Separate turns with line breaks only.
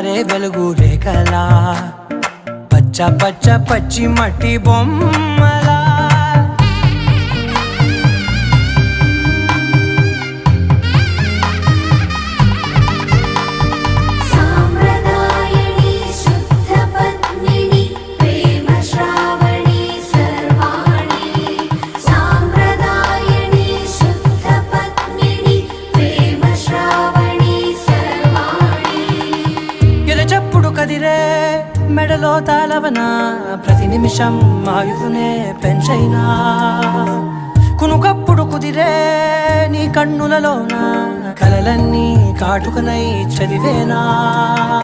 పారే వెలుగు రేఖలా పచ్చ పచ్చ పచ్చి మట్టి బొమ్మలా కదిరే మెడలో తాళవన ప్రతి నిమిషం ఆయుధునే పెంచైనా కునుకప్పుడు కుదిరే నీ కన్నులలోన కలలన్నీ కాటుకనై చదివేనా